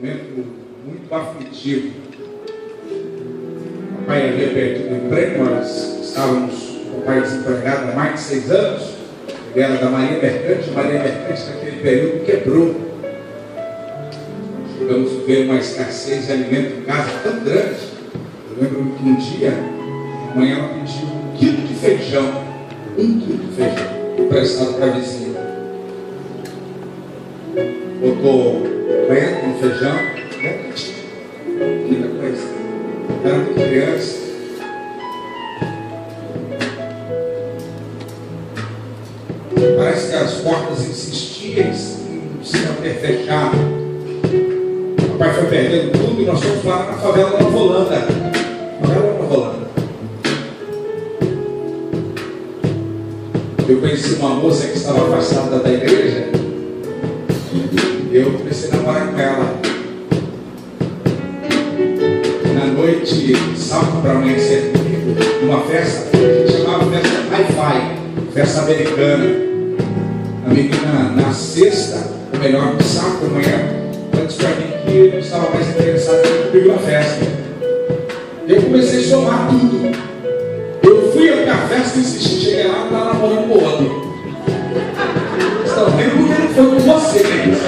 momento muito aflitivo. O papai havia perdido o emprego, nós estávamos com o pai desempregado há mais de 6 anos. Ele era da Maria Mercante. A Maria Mercante naquele período quebrou. Chegamos a ver uma escassez de alimento em casa tão grande. Eu lembro que um dia, de manhã, ela pediu 1 quilo de feijão. 1 quilo de feijão, emprestado para a vizinha. Botou coentro no feijão, muita coisa. Era muito criança. Parece que as portas insistiam em se manter fechadas. O pai foi perdendo tudo e nós fomos lá na favela da Nova Holanda. Favela da Nova Holanda. Eu conheci uma moça que estava afastada da igreja. Eu comecei a namorar com ela. Na noite, sábado para amanhecer comigo, numa festa, que a gente chamava festa Hi-Fi, festa americana. A menina, na sexta, ou melhor, no sábado da manhã, ela disse para mim que eu não estava mais interessado comigo na festa. Eu comecei a somar tudo. Eu fui até a festa e insisti, cheguei lá e estava namorando com o outro. Vocês estão vendo porque não foi com vocês.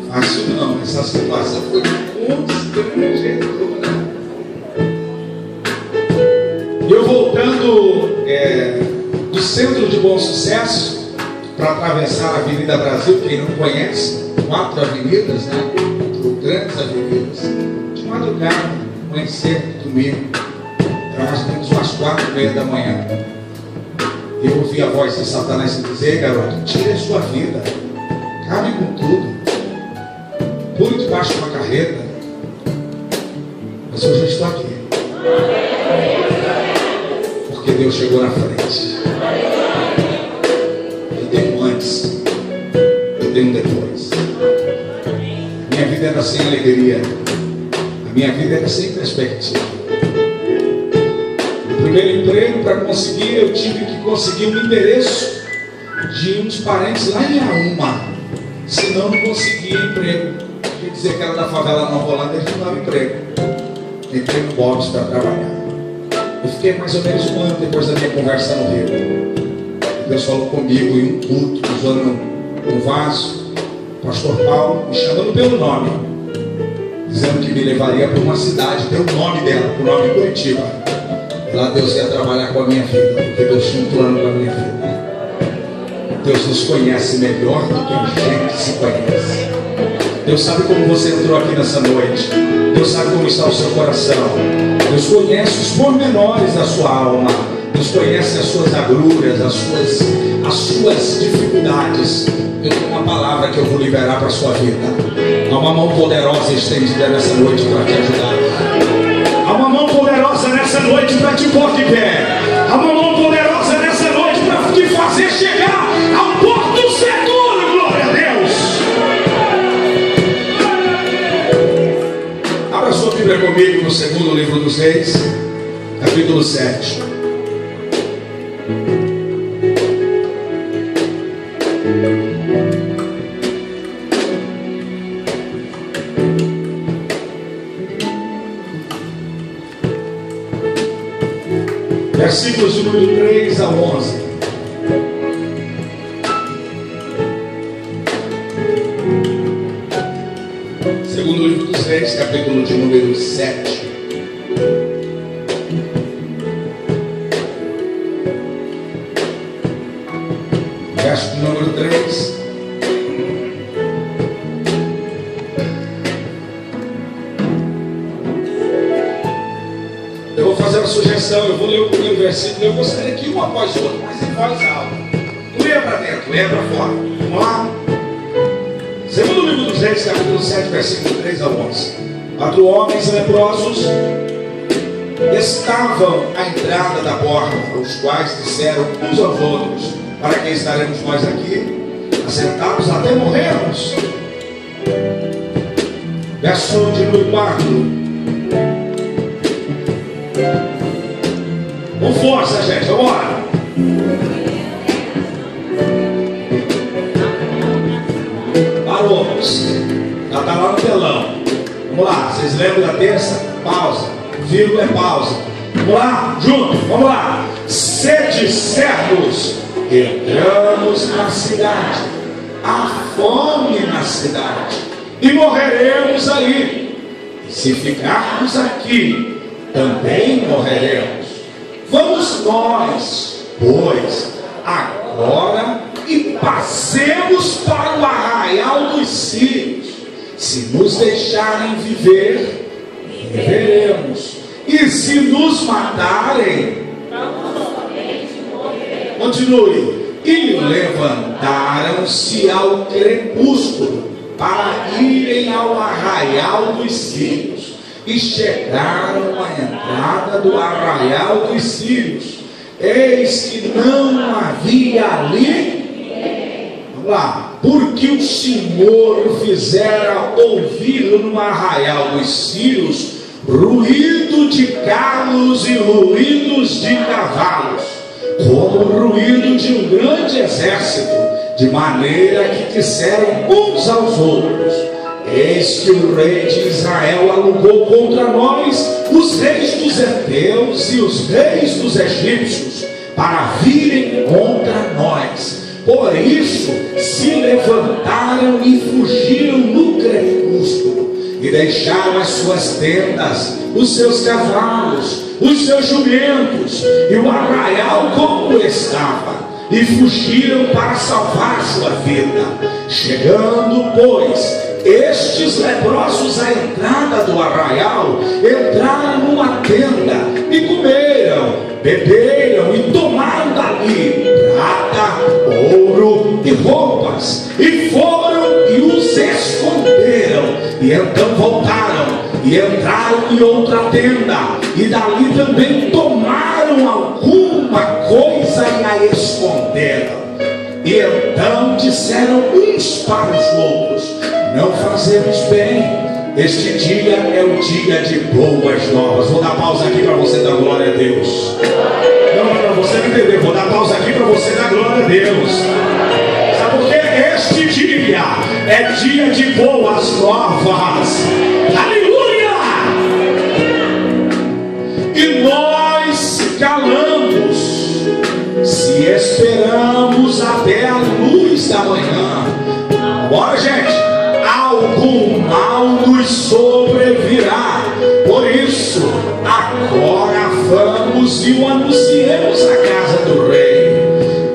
Fácil não, essa situação foi constrangedora. Eu voltando do centro de Bom Sucesso para atravessar a Avenida Brasil, quem não conhece, 4 avenidas, né? 4 grandes avenidas. De madrugada, amanhecer, domingo, era mais ou menos umas 4h30 da manhã. Eu ouvi a voz de Satanás dizer: garoto, tire a sua vida, cabe com tudo, pule debaixo de uma carreta. Mas hoje eu estou aqui, porque Deus chegou na frente. Eu tenho antes, eu tenho depois. Minha vida era sem alegria, a minha vida era sem perspectiva. O primeiro emprego, para conseguir, eu tive que conseguir um endereço de uns parentes lá em Auma, senão não conseguia emprego. Quer dizer que era da favela Nova Holanda, eles não davam emprego. Entrei no Bob's para trabalhar. Eu fiquei mais ou menos 1 ano depois da minha conversa no Rio. Deus falou comigo em um culto, usando um vaso, o pastor Paulo me chamando pelo nome, dizendo que me levaria para uma cidade, deu o nome dela, o nome Curitiba. Lá Deus ia trabalhar com a minha vida, porque Deus tinha um plano para a minha vida. Deus nos conhece melhor do que a gente se conhece. Deus sabe como você entrou aqui nessa noite. Deus sabe como está o seu coração. Deus conhece os pormenores da sua alma. Deus conhece as suas agruras, as suas dificuldades. Eu tenho uma palavra que eu vou liberar para a sua vida. Há uma mão poderosa estendida nessa noite para te ajudar. Há uma mão poderosa nessa noite para te pôr de pé. Há uma mão poderosa nessa noite para te fazer chegar ao porto seguro. Glória a Deus. Abra sua Bíblia comigo no segundo livro dos Reis, capítulo 7. Versículos de número 3 a 11. Segundo livro dos Reis, capítulo de número 7. Verso de número 3. Eu vou fazer uma sugestão, eu vou ler o primeiro versículo, eu vou sair aqui um após o outro, mas em voz alta. Não leia para dentro, leia para fora. Vamos lá? Segundo livro dos Reis, capítulo 7, versículo 3 a 11. 4 homens leprosos estavam à entrada da porta, os quais disseram uns aos outros: para que estaremos nós aqui, assentados até morrermos? Verso de número 4. Com força, gente, vamos lá. Parou. está lá no telão. Vamos lá, vocês lembram da terça? Pausa, vírgula é pausa. Vamos lá, junto, vamos lá. Sede servos, entramos na cidade, há fome na cidade, e morreremos aí. E se ficarmos aqui, também morreremos. Vamos nós, pois, agora e passemos para o arraial dos sírios. Se nos deixarem viver, viveremos. E se nos matarem, continue. E levantaram-se ao crepúsculo para irem ao arraial dos sírios. E chegaram à entrada do arraial dos sírios. Eis que não havia ali, vamos lá, porque o Senhor fizera ouvir no arraial dos sírios ruído de carros e ruídos de cavalos, como o ruído de um grande exército, de maneira que disseram uns aos outros: eis que o rei de Israel alugou contra nós os reis dos heteus e os reis dos egípcios, para virem contra nós. Por isso se levantaram e fugiram no crepúsculo, e deixaram as suas tendas, os seus cavalos, os seus jumentos, e o arraial como estava, e fugiram para salvar a sua vida. Chegando, pois, estes leprosos à entrada do arraial, entraram numa tenda, e comeram, beberam e tomaram dali prata, ouro e roupas, e foram e os esconderam. E então voltaram e entraram em outra tenda, e dali também tomaram alguma coisa e a esconderam. E então disseram uns para os outros: não fazemos bem, este dia é o dia de boas novas. Vou dar pausa aqui para você dar glória a Deus. Não, para você não entender, vou dar pausa aqui para você dar glória a Deus. Sabe por quê? Este dia é dia de boas novas. Aleluia! E nós calamos, se esperamos até a luz da manhã. Bora, gente! Algum mal nos sobrevirá. Por isso, agora vamos e o anunciemos à casa do rei.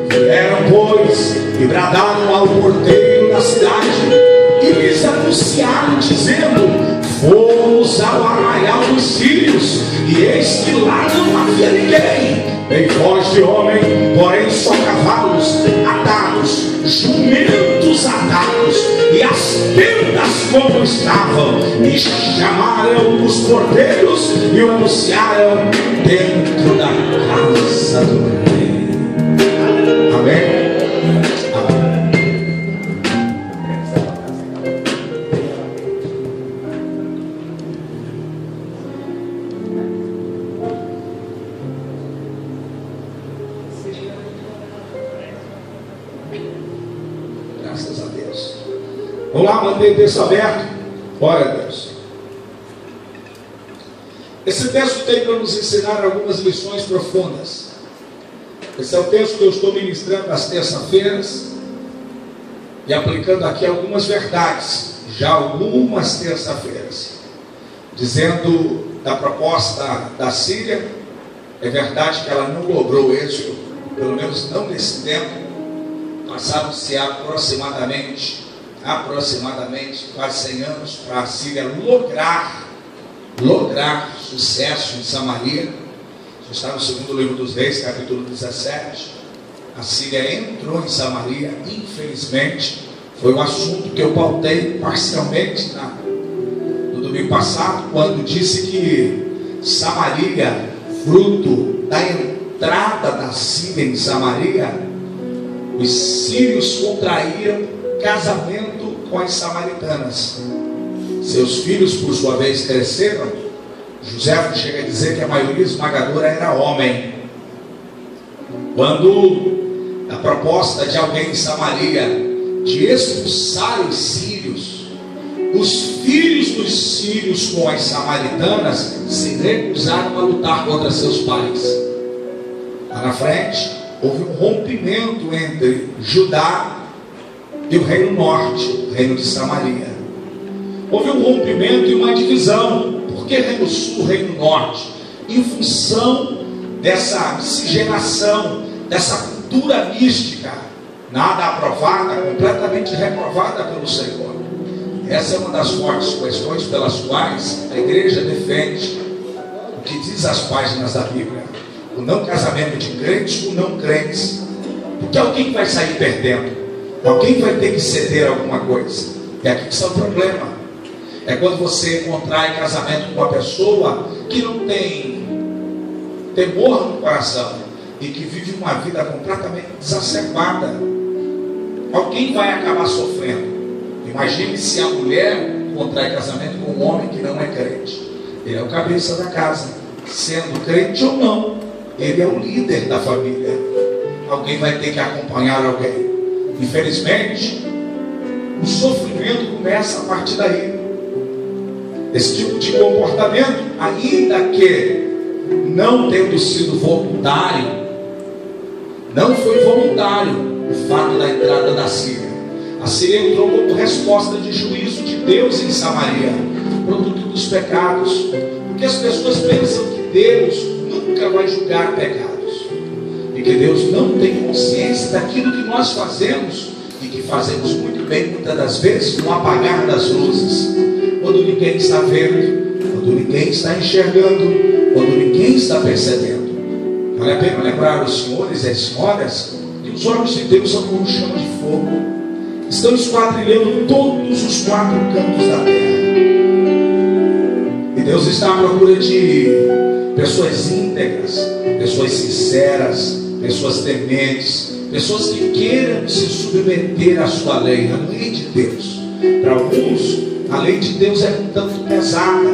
Vieram, pois, e bradaram ao porteiro da cidade, e lhes anunciaram, dizendo: fomos ao arraial dos sírios, e eis que lá não havia ninguém, nem voz de homem, porém só cavalos atados, jumentos atados, e as tendas como estavam. E chamaram os porteiros e o anunciaram dentro da casa do rei. Amém? Graças a Deus. Vamos lá, manter o texto aberto. Glória a Deus. Esse texto tem para nos ensinar algumas lições profundas. Esse é o texto que eu estou ministrando às terças-feiras e aplicando aqui algumas verdades, já algumas terças-feiras, dizendo da proposta da Síria. É verdade que ela não logrou êxito, pelo menos não nesse tempo. Passaram-se aproximadamente quase 100 anos para a Síria lograr sucesso em Samaria. Isso está no segundo livro dos Reis, capítulo 17. A Síria entrou em Samaria, infelizmente. Foi um assunto que eu pautei parcialmente no domingo passado, quando disse que Samaria, fruto da entrada da Síria em Samaria, os sírios contraíram casamento com as samaritanas. Seus filhos, por sua vez, cresceram. José chega a dizer que a maioria esmagadora era homem. Quando a proposta de alguém em Samaria de expulsar os sírios, os filhos dos sírios com as samaritanas se recusaram a lutar contra seus pais. Lá na frente, houve um rompimento entre Judá e o reino norte, o reino de Samaria. Houve um rompimento e uma divisão. Por que reino sul, reino norte? Em função dessa miscigenação, dessa cultura mística, nada aprovada, completamente reprovada pelo Senhor. Essa é uma das fortes questões pelas quais a igreja defende o que diz as páginas da Bíblia: o não casamento de crentes com não crentes, porque alguém vai sair perdendo, alguém vai ter que ceder alguma coisa. E aqui que está o problema. É quando você contrai casamento com uma pessoa que não tem temor no coração e que vive uma vida completamente exacerbada. Alguém vai acabar sofrendo. Imagine se a mulher contrai casamento com um homem que não é crente. Ele é o cabeça da casa, sendo crente ou não, ele é o líder da família. Alguém vai ter que acompanhar alguém. Infelizmente, o sofrimento começa a partir daí. Esse tipo de comportamento, ainda que não tendo sido voluntário, não foi voluntário o fato da entrada da Síria. A Síria entrou como resposta de juízo de Deus em Samaria, produto dos pecados, porque as pessoas pensam que Deus nunca vai julgar pecados, e que Deus não tem consciência daquilo que nós fazemos, e que fazemos muito bem, muitas das vezes, no apagar das luzes, quando ninguém está vendo, quando ninguém está enxergando, quando ninguém está percebendo. Vale a pena lembrar os senhores e as senhoras que os olhos de Deus são como um chão de fogo, estão esquadrilhando todos os quatro cantos da terra, e Deus está à procura de pessoas íntegras, pessoas sinceras, pessoas tementes, pessoas que queiram se submeter à sua lei, a lei de Deus. Para alguns, a lei de Deus é um tanto pesada,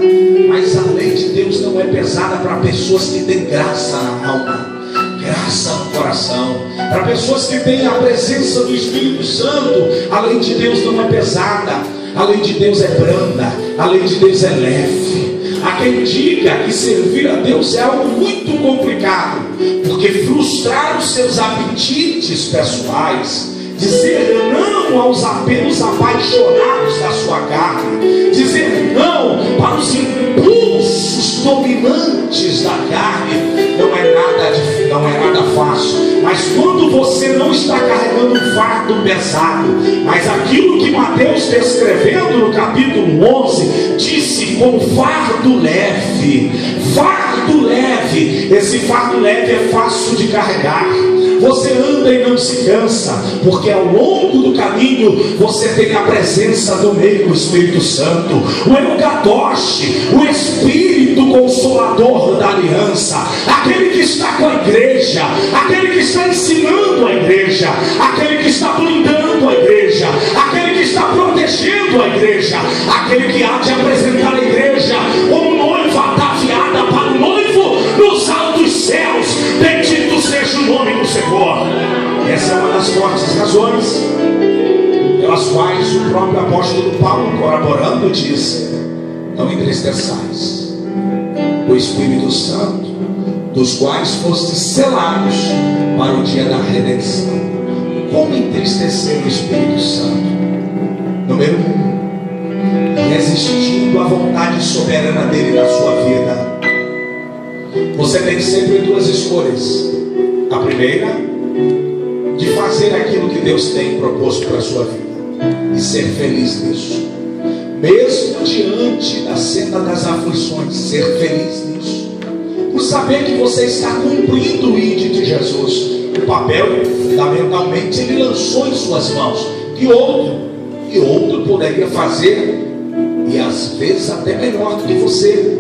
mas a lei de Deus não é pesada para pessoas que têm graça na alma, graça no coração. Para pessoas que têm a presença do Espírito Santo, a lei de Deus não é pesada, a lei de Deus é branda, a lei de Deus é leve. Há quem diga que servir a Deus é algo muito complicado, porque frustrar os seus apetites pessoais, dizer não aos apelos apaixonados da sua carne, dizer não para os impulsos dominantes da carne, não é nada fácil. Mas quando você não está carregando um fardo pesado, mas aquilo que Mateus descrevendo no capítulo 11, disse com fardo leve, esse fardo leve é fácil de carregar. Você anda e não se cansa, porque ao longo do caminho você tem a presença do meio do Espírito Santo, o Eucadosh, o Espírito Consolador da aliança, aquele que está com a igreja, aquele que está ensinando a igreja, aquele que está blindando a igreja, aquele que está protegendo a igreja, aquele que há de apresentar a igreja como noiva ataviada para o noivo nos altos céus. Bendito seja o nome do Senhor. Essa é uma das fortes razões pelas quais o próprio apóstolo Paulo, corroborando, disse: não entristeçais o Espírito Santo, dos quais fostes selados para o dia da redenção. Como entristecer o Espírito Santo? Número 1, resistindo à vontade soberana dele na sua vida. Você tem sempre duas escolhas. A primeira, de fazer aquilo que Deus tem proposto para a sua vida e ser feliz nisso, mesmo diante da senda das aflições, ser feliz nisso, por saber que você está cumprindo o ID de Jesus. O papel, fundamentalmente, ele lançou em suas mãos, e outro poderia fazer, e às vezes até melhor do que você.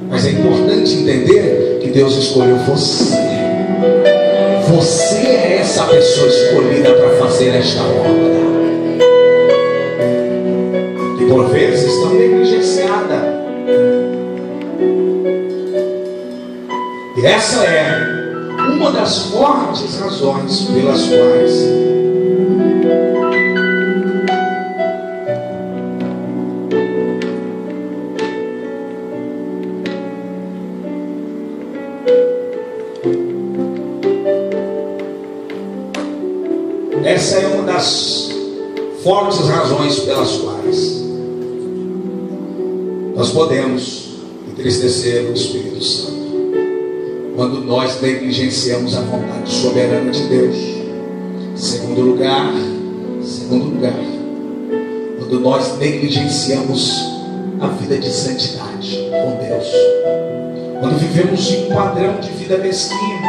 Mas é importante entender que Deus escolheu você. Você é essa pessoa escolhida para fazer esta obra, que por vezes tão negligenciada. E essa é uma das fortes razões pelas quais Essa é uma das fortes razões pelas quais nós podemos entristecer o Espírito Santo, quando nós negligenciamos a vontade soberana de Deus. Segundo lugar, quando nós negligenciamos a vida de santidade com Deus, quando vivemos em um padrão de vida mesquinho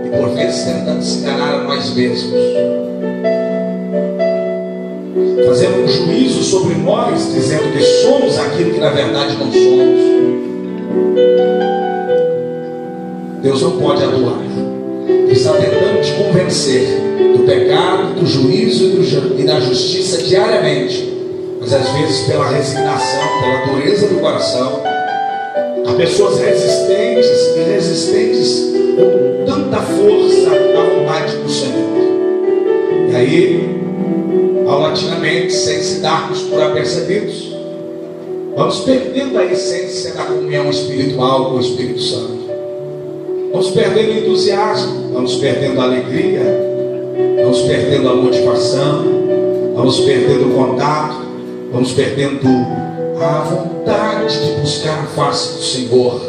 e por vezes tentando se enganar a nós mesmos, fazendo um juízo sobre nós, dizendo que somos aquilo que na verdade não somos, Deus não pode atuar. Ele está tentando te convencer do pecado, do juízo e da justiça diariamente, mas às vezes pela resignação, pela dureza do coração, há pessoas resistentes com tanta força à vontade do Senhor. E aí, paulatinamente, sem se darmos por apercebidos, vamos perdendo a essência da comunhão espiritual com o Espírito Santo. Vamos perdendo o entusiasmo, vamos perdendo a alegria, vamos perdendo a motivação, vamos perdendo o contato, vamos perdendo a vontade de buscar a face do Senhor.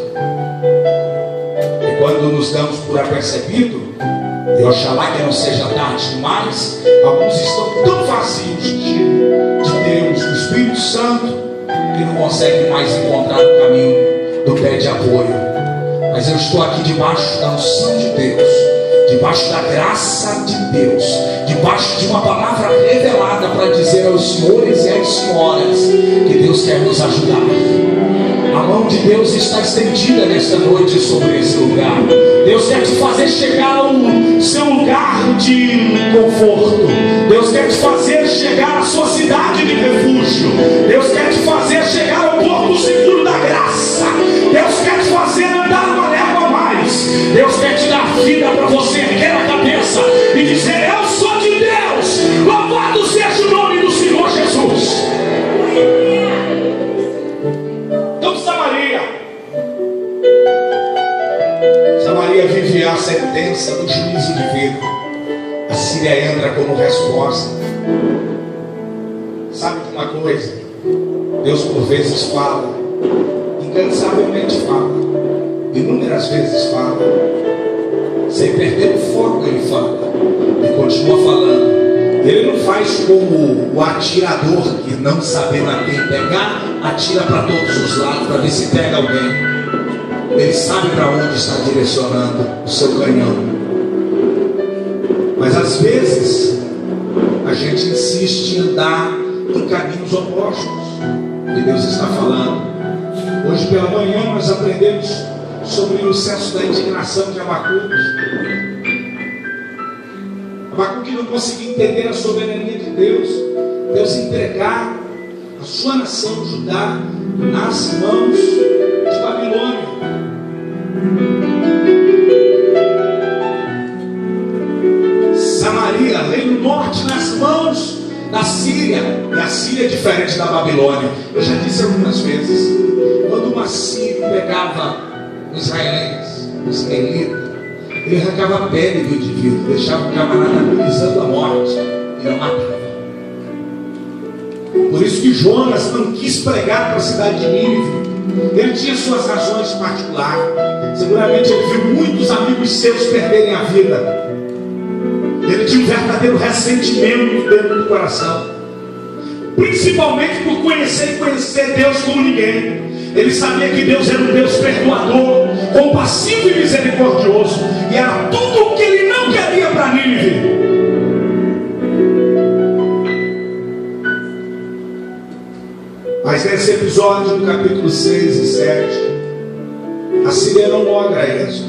E quando nos damos por apercebido, e oxalá que não seja tarde demais, alguns estão tão vazios de Deus, do Espírito Santo, que não conseguem mais encontrar o caminho do pé de apoio. Mas eu estou aqui debaixo da unção de Deus, debaixo da graça de Deus, debaixo de uma palavra revelada para dizer aos senhores e às senhoras que Deus quer nos ajudar. A mão de Deus está estendida nesta noite sobre esse lugar. Deus quer te fazer chegar ao seu lugar de conforto. Deus quer te fazer chegar à sua cidade de refúgio. Deus quer te fazer chegar ao porto seguro da graça. Deus quer te fazer andar uma légua a mais. Deus quer te dar vida para você erguer a cabeça e dizer: eu sou de Deus, louvado seja o nome do Senhor Jesus. Então Samaria vive a sentença do juízo divino. A Síria entra como resposta. Sabe de uma coisa? Deus por vezes fala, incansavelmente fala, inúmeras vezes fala, sem perder o foco. Ele fala e continua falando. Ele não faz como o atirador que, não sabendo a quem pegar, atira para todos os lados para ver se pega alguém. Ele sabe para onde está direcionando o seu canhão. Mas às vezes a gente insiste em andar em caminhos opostos. E Deus está falando. Hoje pela manhã nós aprendemos sobre o senso da indignação de Abacuque. Abacuque não conseguia entender a soberania de Deus. Deus entregar a sua nação, Judá, nas mãos de Babilônia. Samaria, reino norte, nas mãos da Síria. E a Síria é diferente da Babilônia. Eu já disse algumas vezes, quando um assírio pegava um israelita, ele arrancava a pele do indivíduo, deixava o camarada agonizando a morte e não matava. Por isso que Jonas não quis pregar para a cidade de Nínive. Ele tinha suas razões particulares. Seguramente ele viu muitos amigos seus perderem a vida. Ele tinha um verdadeiro ressentimento dentro do coração, principalmente por conhecer Deus como ninguém. Ele sabia que Deus era um Deus perdoador, compassivo e misericordioso, e era tudo o que ele não queria para Nínive. Mas nesse episódio, no capítulo 6 e 7, a Síria não logra êxito,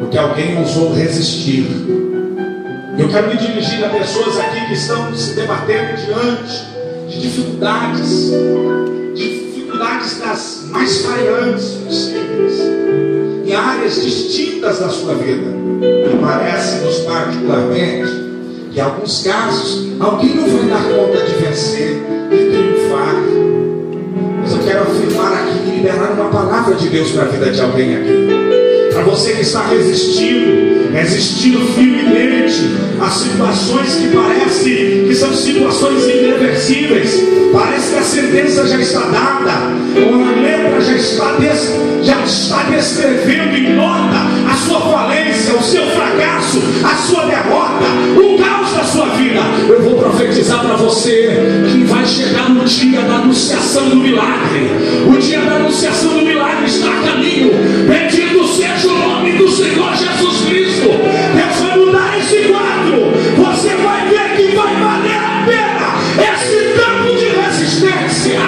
porque alguém ousou resistir. Eu quero me dirigir a pessoas aqui que estão se debatendo diante de dificuldades das mais variantes possíveis, em áreas distintas da sua vida. E parece-nos particularmente que em alguns casos alguém não vai dar conta de vencer e triunfar. Mas eu quero afirmar aqui e liberar uma palavra de Deus para a vida de alguém aqui. Para você que está resistindo firmemente a situações que parecem que são situações irreversíveis, parece que a sentença já está dada, ou a letra já está descrevendo em nota a sua falência, o seu fracasso, a sua derrota, o caos da sua vida. Eu vou profetizar para você que vai chegar no dia da anunciação do milagre. O dia da anunciação do milagre está a caminho. Bendito seja o nome do Senhor Jesus Cristo. Deus vai mudar esse quadro. Você vai ver que vai valer a pena esse tempo de resistência.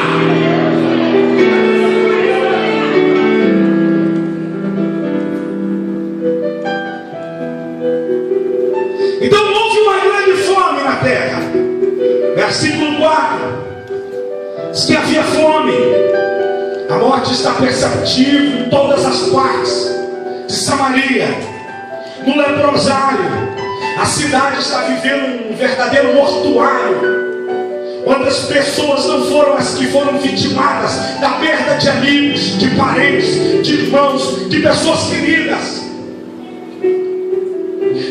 Então houve uma grande fome na terra. Versículo 4 diz que havia fome. A morte está perceptível em todas as partes de Samaria. No leprosário, a cidade está vivendo um verdadeiro mortuário, onde as pessoas não foram as que foram vitimadas da perda de amigos, de parentes, de irmãos, de pessoas queridas.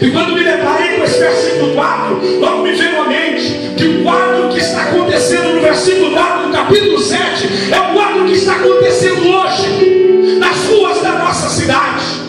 E quando me deparei com esse versículo 4, logo me veio à mente que o quadro que está acontecendo no versículo 4 do capítulo 7 é o quadro que está acontecendo hoje nas ruas da nossa cidade.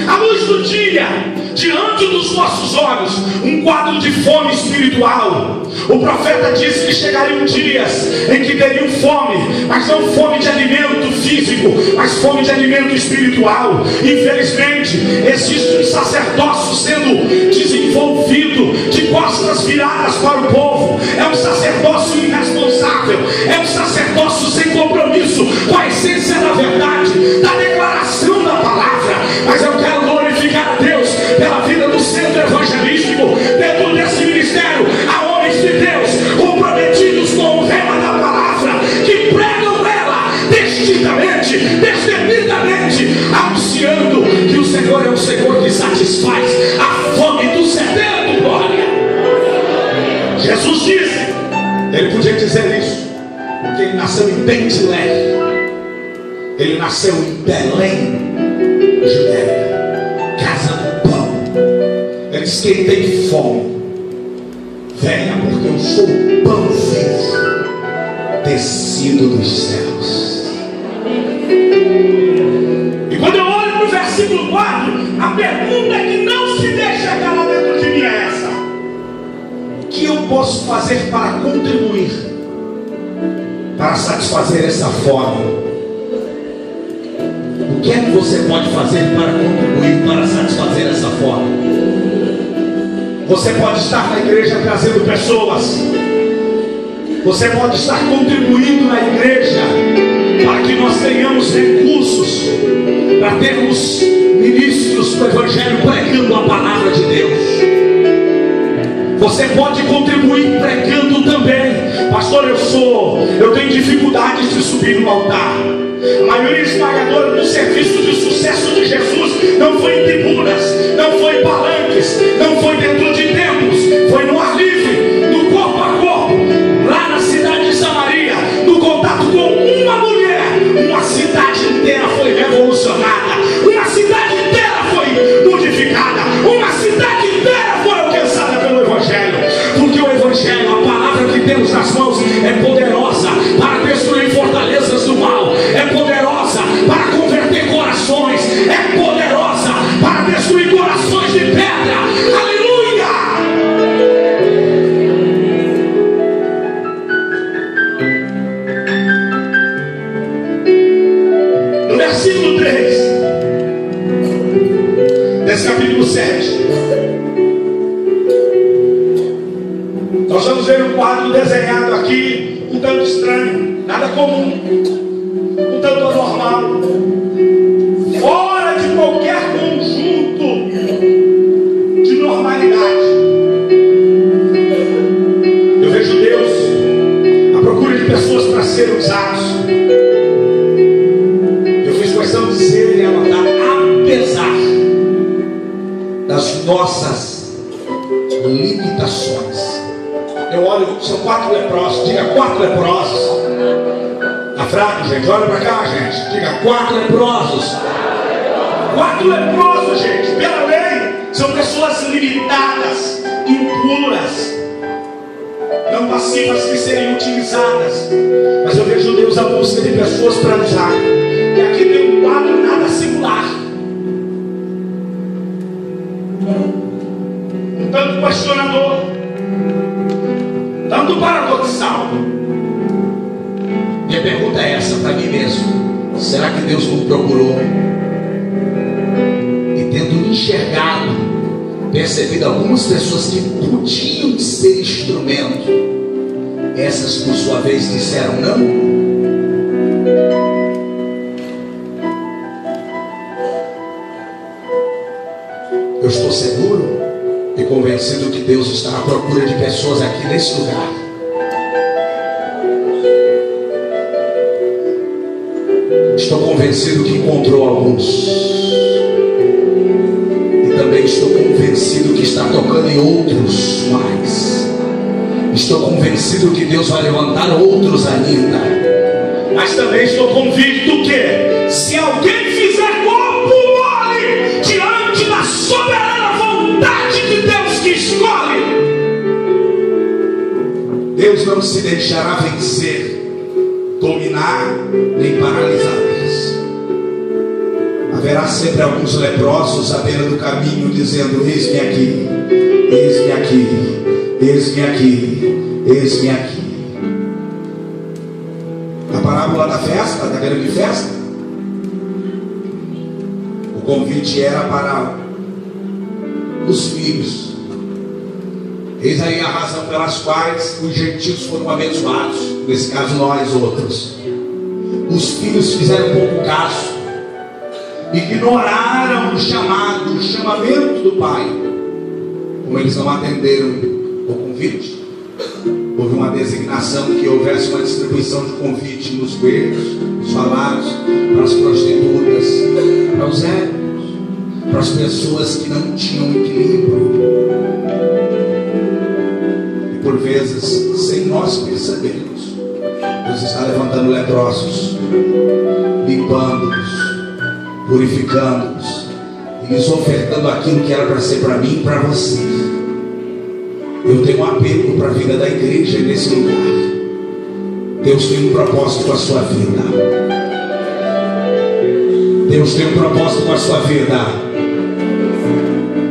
À luz do dia, diante dos nossos olhos, um quadro de fome espiritual. O profeta disse que chegariam dias em que teriam fome, mas não fome de alimento físico, mas fome de alimento espiritual. Infelizmente, existe um sacerdócio sendo desenvolvido de costas viradas para o povo. É um sacerdócio irresponsável, é um sacerdócio sem compromisso com a essência da verdade, da declaração da palavra. Mas eu quero glorificar a Deus pela vida do centro evangelístico, dentro desse ministério. Há homens de Deus comprometidos com o rema da palavra, que pregam ela destinamente, destemidamente, anunciando que o Senhor é um Senhor que satisfaz a fome do sedento. Glória! Jesus disse, ele podia dizer isso, porque ele nasceu em Betlém, ele nasceu em Belém, Judéia, casa do pão. Ele diz: quem tem fome, venha, porque eu sou o pão vivo, descido dos céus. E quando eu olho para o versículo 4, a pergunta que não se deixa calar dentro de mim é essa: o que eu posso fazer para contribuir para satisfazer essa fome? O que é que você pode fazer para contribuir para satisfazer essa fome? Você pode estar na igreja trazendo pessoas. Você pode estar contribuindo na igreja para que nós tenhamos recursos, para termos ministros do Evangelho pregando a palavra de Deus. Você pode contribuir pregando também. Pastor, eu tenho dificuldades de subir no altar. A maioria esmagadora do serviço de sucesso de Jesus não foi em tribunas, não foi em palanques, não foi dentro de templos, foi no ar livre, no corpo a corpo, lá na cidade de Samaria, no contato com uma mulher. Uma cidade inteira foi revolucionada, uma cidade inteira foi modificada, uma cidade inteira foi alcançada pelo Evangelho, porque o Evangelho, a palavra que temos nas mãos, é poderosa para destruir fortalezas do mal, é poderosa para converter corações, é poderosa para destruir corações de pedra. Aleluia! No versículo 3 desse capítulo 7, nós vamos ver um quadro desenhado aqui, um tanto estranho, nada comum, um tanto anormal, fora de qualquer conjunto de normalidade. Eu vejo Deus à procura de pessoas para serem usados. Eu fiz questão de dizer e anotar: apesar das nossas limitações. Eu olho, são 4 leprosos, diga 4 leprosos. Tá fraco, gente? Olha para cá, gente. Diga 4 leprosos. 4 leprosos, gente, pela lei, são pessoas limitadas, impuras, não passivas que seriam utilizadas. Mas eu vejo Deus à busca de pessoas para usar. E aqui tem um quadro nada singular, um tanto questionador, um tanto paradoxal. Minha pergunta é essa para mim mesmo: será que Deus não procurou? E tendo enxergado, percebido algumas pessoas que podiam ser instrumento, essas por sua vez disseram não? Eu estou seguro e convencido que Deus está à procura de pessoas aqui nesse lugar. Estou convencido que encontrou alguns. E também estou convencido que está tocando em outros mais. Estou convencido que Deus vai levantar outros ainda. Mas também estou convicto que se alguém fizer corpo mole diante da soberana vontade de Deus que escolhe, Deus não se deixará vencer, dominar nem paralisar. Haverá sempre alguns leprosos à beira do caminho dizendo: eis-me aqui, eis-me aqui, eis-me aqui, eis-me aqui. A parábola da festa, da grande festa, o convite era para os filhos. Eis aí a razão pelas quais os gentios foram abençoados, nesse caso nós outros. Os filhos fizeram pouco caso, ignoraram o chamado, o chamamento do Pai. Como eles não atenderam o convite, houve uma designação que houvesse uma distribuição de convite nos coelhos, nos salários, para as prostitutas, para os héteros, para as pessoas que não tinham equilíbrio. E por vezes, sem nós percebermos, Deus está levantando leprosos, limpando-os, purificando-os e lhes ofertando aquilo que era para ser para mim e para você. Eu tenho um apelo para a vida da igreja nesse lugar. Deus tem um propósito com a sua vida. Deus tem um propósito com a sua vida.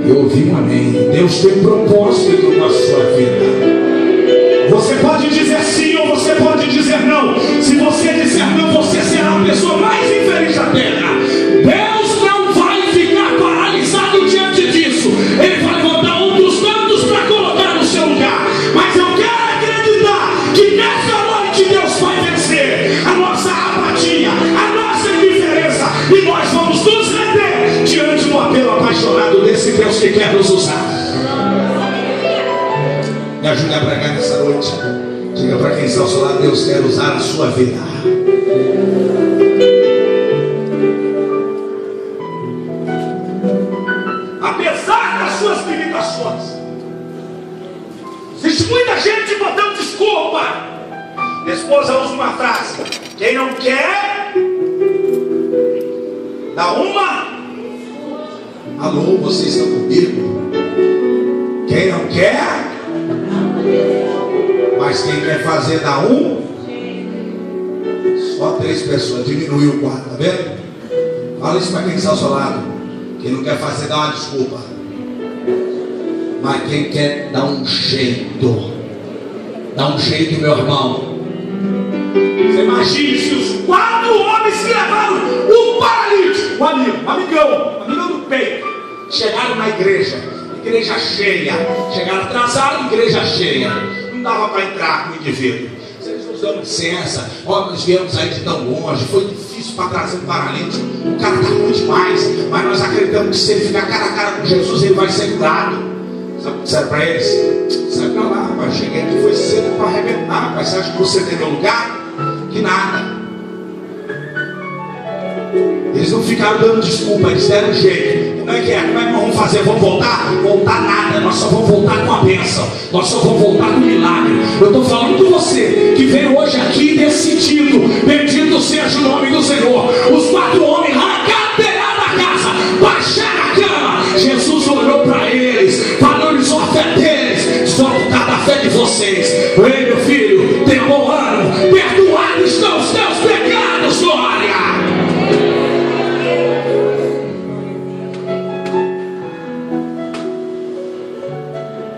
Eu ouvi um amém. Deus tem um propósito com a sua vida. Você pode dizer sim ou você pode dizer não. Se você disser não, você será a pessoa mais infeliz da terra. Deus não vai ficar paralisado diante disso. Ele vai levantar um dos tantos para colocar no seu lugar. Mas eu quero acreditar que nessa noite Deus vai vencer a nossa apatia, a nossa indiferença, e nós vamos nos render diante do apelo apaixonado desse Deus que quer nos usar. Me ajude a pregar nessa noite. Diga para quem está ao seu lado: Deus quer usar a sua vida. Apesar das suas limitações, existe muita gente botando desculpa. Minha esposa usa uma frase: quem não quer, dá uma. Alô, vocês estão comigo? Quem não quer, mas quem quer fazer dá um. Só 3 pessoas, diminuiu o quadro, tá vendo? Fala isso para quem está ao seu lado. Quem não quer fazer dá uma desculpa, mas quem quer dá um jeito. Dá um jeito, meu irmão. Você imagine se os 4 homens que levaram o paralítico, o amigão do peito, chegaram na igreja cheia, chegaram atrasados, igreja cheia, não dava para entrar com o indivíduo. Vocês nos dão licença, nós viemos aí de tão longe, foi difícil para trazer um paralítico, o cara está ruim demais, mas nós acreditamos que se ele ficar cara a cara com Jesus, ele vai ser curado. Sabe o que disseram para eles? Sai para lá, rapaz, cheguei aqui, foi cedo para arrebentar, rapaz, você acha que você tem meu lugar? Que nada. Eles não ficaram dando desculpa, eles deram um jeito. Como é que nós vamos fazer? Vamos voltar? Voltar nada, nós só vamos voltar com a bênção, nós só vamos voltar com o milagre. Eu estou falando com você que veio hoje aqui decidido: bendito seja o nome do Senhor. Os 4 homens arrancaram a casa, baixar a cama. Jesus olhou para eles, valorizou a fé deles, estou por da fé de vocês. Ei, meu filho, tem um bom ano, perdoados estão os teus pecados, glória.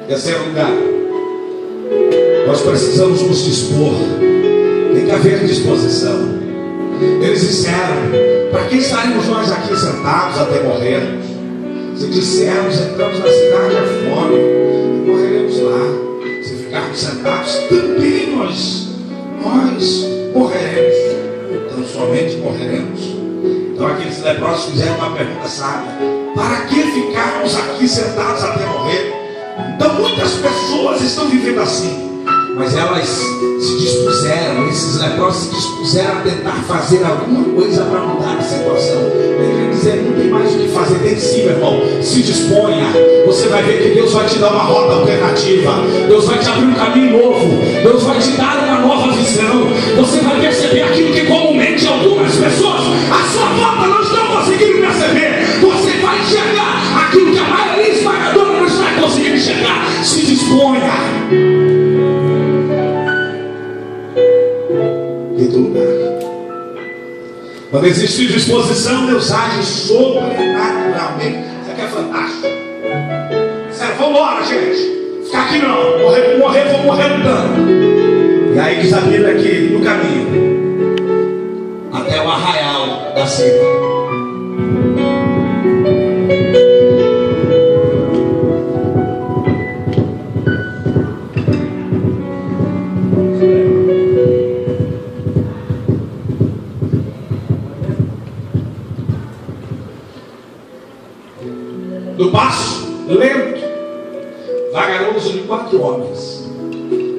Terceiro lugar, nós precisamos nos dispor. Tem que haver disposição. Eles disseram: para que estaremos nós aqui sentados até morrermos? Se dissermos, entramos na cidade à fome e morreremos lá. Se ficarmos sentados, também nós morreremos. Então somente morreremos. Então aqueles leprosos fizeram uma pergunta sábia: para que ficarmos aqui sentados até morrer? Então muitas pessoas estão vivendo assim, mas elas se dispuseram, esses leprosos se dispuseram a tentar fazer alguma coisa para mudar a situação. Ele quer dizer, não tem mais o que fazer, tem sim, meu irmão. Se disponha, você vai ver que Deus vai te dar uma rota alternativa, Deus vai te abrir um caminho novo, Deus vai te dar uma nova visão. Você vai perceber aquilo que comumente algumas pessoas à sua volta não estão conseguindo perceber. Você vai enxergar aquilo que a maioria esmagadora não está conseguindo enxergar. Se disponha. Quinto lugar, quando existe disposição, Deus age sobrenaturalmente. Isso aqui é fantástico. Sério, vamos embora, gente. Ficar aqui não. Vou morrer lutando. E aí diz a Bíblia que no caminho até o arraial da Síria, do passo lento, vagaroso de 4 homens,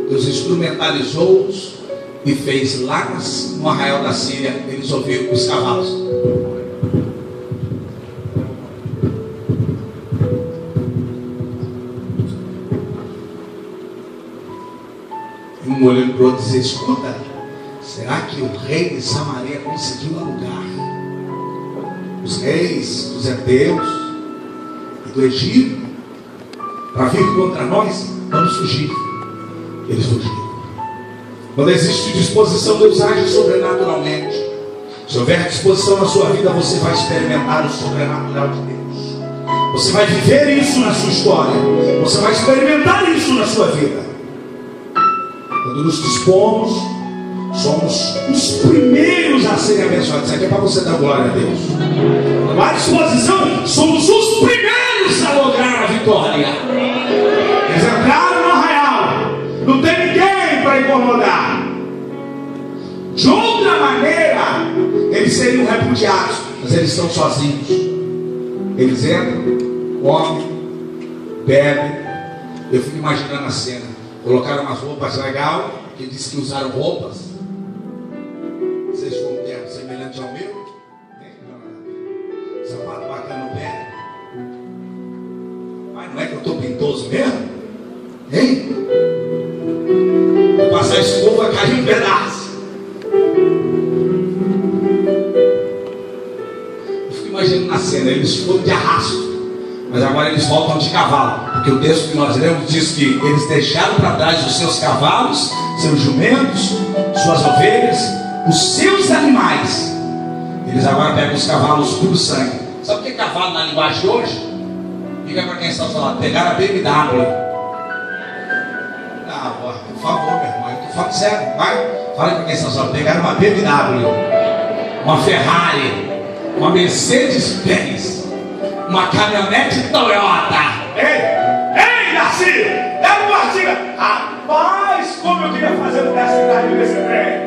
Deus instrumentalizou-os e fez lá no arraial da Síria, eles ouviram os cavalos. E um olhando para o outro e disse: escuta, será que o rei de Samaria conseguiu alugar os reis dos heteus do Egito para vir contra nós? Vamos fugir. Eles fugiram. Quando existe disposição, Deus age sobrenaturalmente. Se houver disposição na sua vida, você vai experimentar o sobrenatural de Deus. Você vai viver isso na sua história. Você vai experimentar isso na sua vida. Quando nos dispomos, somos os primeiros a serem abençoados. Isso aqui é para você dar glória a Deus. Quando há disposição, somos os primeiros a lograr a vitória. Eles entraram no arraial, não tem ninguém para incomodar. De outra maneira, eles seriam repudiados, mas eles estão sozinhos. Eles entram, comem, bebem. Eu fico imaginando a cena. Colocaram umas roupas legais, que diz que usaram roupas. Vocês com um terno semelhante ao meu? Sapato bacana no pé. Mas não é que eu estou pintoso mesmo? Hein? Vou passar escova, vai cair um pedaço. Eu fico imaginando na cena, eles foram de arrasto, mas agora eles voltam de cavalo, porque o texto que nós lemos diz que eles deixaram para trás os seus cavalos, seus jumentos, suas ovelhas, os seus animais. Eles agora pegam os cavalos puro sangue. Sabe o que é cavalo na linguagem de hoje? Diga para quem está falando, pegaram a BMW. Por favor, meu irmão, eu estou falando sério, vai. Fala para quem está falando, pegaram uma BMW, uma Ferrari, uma Mercedes-Benz, uma caminhonete Toyota. Ei, Darcy, dá uma partida. Rapaz, como eu queria fazer no teste desse trem.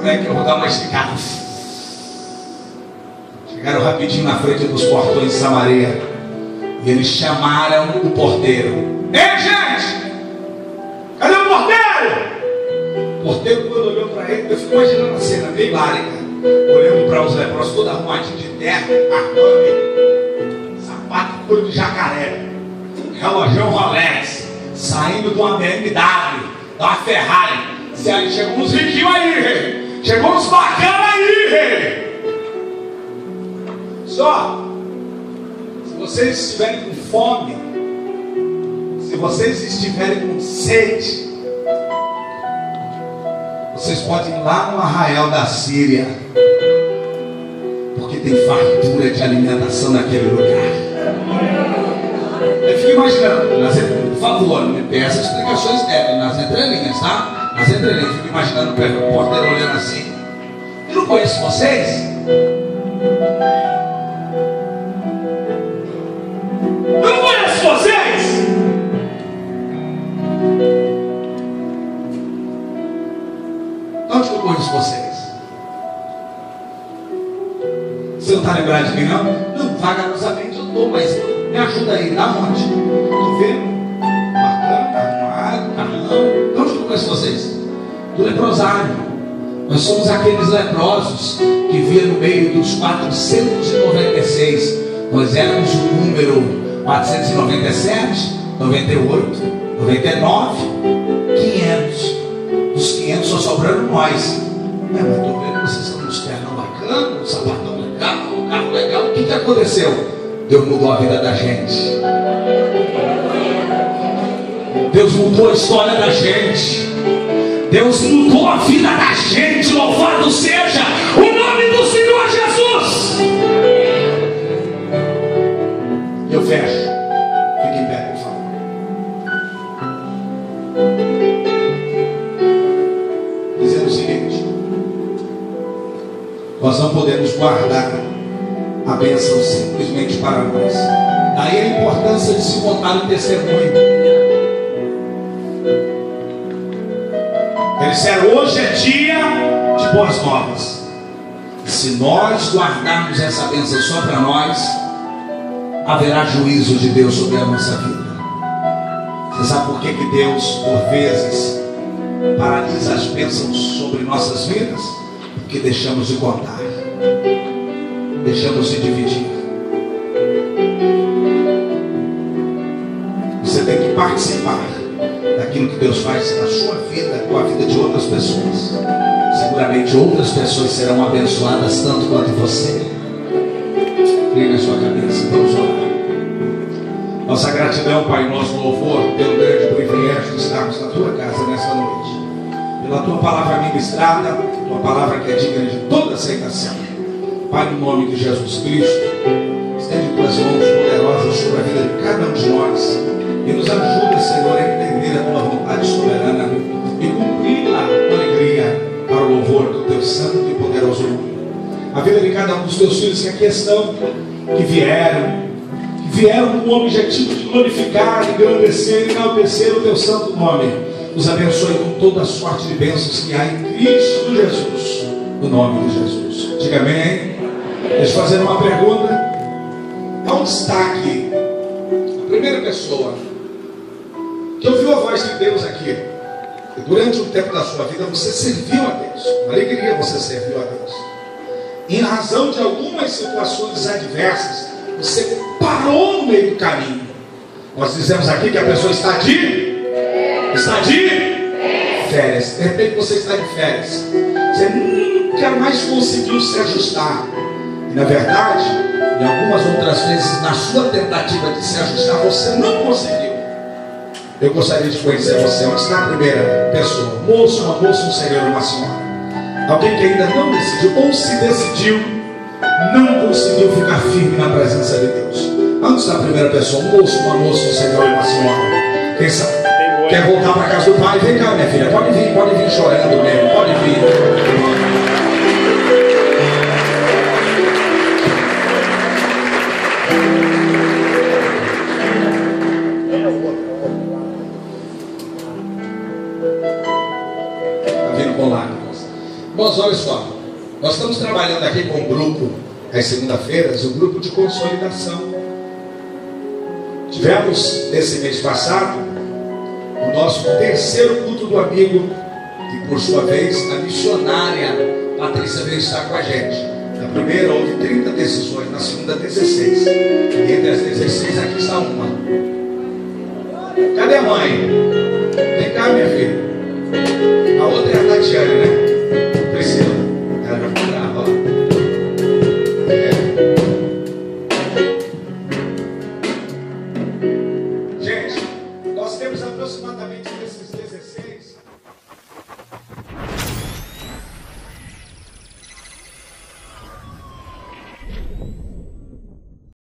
É que eu vou dar uma esticada. Chegaram rapidinho na frente dos portões de Samaria e eles chamaram o porteiro. Ei, gente! Cadê o porteiro? O porteiro, quando olhou para ele, eu fico imaginando a cena bem hilárica, olhando para os leprosos, todo arrumadinho de terra, armame, sapato couro de jacaré, relógio Rolex, saindo de uma BMW, de uma Ferrari. Se aí chegou uns riquinhos aí, rei. Chegou uns bacanas aí, rei. Só, se vocês estiverem com fome, se vocês estiverem com sede, vocês podem ir lá no arraial da Síria, porque tem fartura de alimentação naquele lugar. Eu fico imaginando, por favor, me peça explicações nas entrelinhas, tá? Nas entrelinhas, eu fico imaginando o porteiro olhando assim. Eu não conheço vocês? Eu não conheço vocês? Onde que eu conheço vocês? Você não está lembrado de mim, não? Não, vagarosamente eu estou, mas me ajuda aí, dá onde? Estou vendo? Bacana, arrumado, carrão. Onde que eu conheço vocês? Do leprosário. Nós somos aqueles leprosos que via no meio dos 496. Nós éramos o número 497, 98, 99, 500. Dos 500 só sobrando nós. Mas estou vendo que vocês estão nos ternos bacanas, um sapatão legal, um carro legal. O que aconteceu? Deus mudou a vida da gente. Deus mudou a história da gente. Deus mudou a vida da gente. Louvado seja o nome do Senhor Jesus. Eu fecho. Fique em pé, por favor. Dizendo o seguinte: nós não podemos guardar a bênção simplesmente para nós. Daí a importância de se contar o testemunho. Eles disseram: hoje é dia de boas novas. E se nós guardarmos essa bênção só para nós, haverá juízo de Deus sobre a nossa vida. Você sabe por que Deus, por vezes, paralisa as bênçãos sobre nossas vidas? Porque deixamos de contar, deixamos de dividir. Você tem que participar daquilo que Deus faz na sua vida, com a vida de outras pessoas. Seguramente outras pessoas serão abençoadas tanto quanto você. Incline a sua cabeça, vamos orar. Nossa gratidão, Pai, nosso louvor pelo grande privilégio de estarmos na tua casa nesta noite, pela tua palavra ministrada, tua palavra que é digna de toda aceitação. Pai, no nome de Jesus Cristo, estende tuas mãos poderosas sobre a vida de cada um de nós e nos ajuda, Senhor, a entender a tua vontade soberana e cumpri-la com alegria para o louvor do teu santo e poderoso nome. A vida de cada um dos teus filhos que aqui estão, que vieram com o objetivo de glorificar, engrandecer e enaltecer o teu santo nome. Nos abençoe com toda a sorte de bênçãos que há em Cristo Jesus, no nome de Jesus. Diga amém. Deixa eu fazer uma pergunta. Onde está aqui a primeira pessoa que ouviu a voz de Deus aqui? E durante o tempo da sua vida você serviu a Deus, com alegria você serviu a Deus. Em razão de algumas situações adversas, você parou no meio do caminho. Nós dizemos aqui que a pessoa está de férias. De repente você está de férias. Você nunca mais conseguiu se ajustar. E na verdade, em algumas outras vezes, na sua tentativa de se ajustar, você não conseguiu. Eu gostaria de conhecer você. Onde está a primeira pessoa? Um moço, uma moça, um senhor, uma senhora. Alguém que ainda não decidiu, ou se decidiu, não conseguiu ficar firme na presença de Deus. Onde está a primeira pessoa? Um moço, uma moça, um senhor e uma senhora. Quem sabe? Quer voltar para casa do pai? Vem cá, minha filha. Pode vir chorando mesmo. Pode vir. Está vindo com lágrimas. Irmãos, olha só. Nós estamos trabalhando aqui com um grupo, às segunda-feiras, um grupo de consolidação. Tivemos, nesse mês passado, o nosso terceiro culto do amigo, e por sua vez, a missionária Patrícia veio estar com a gente. Na primeira houve 30 decisões, na segunda 16. E entre as 16 aqui está uma. Cadê a mãe? Vem cá, minha filha. A outra é a Tatiana, né? Priscila. Ela vai ficar brava, ó.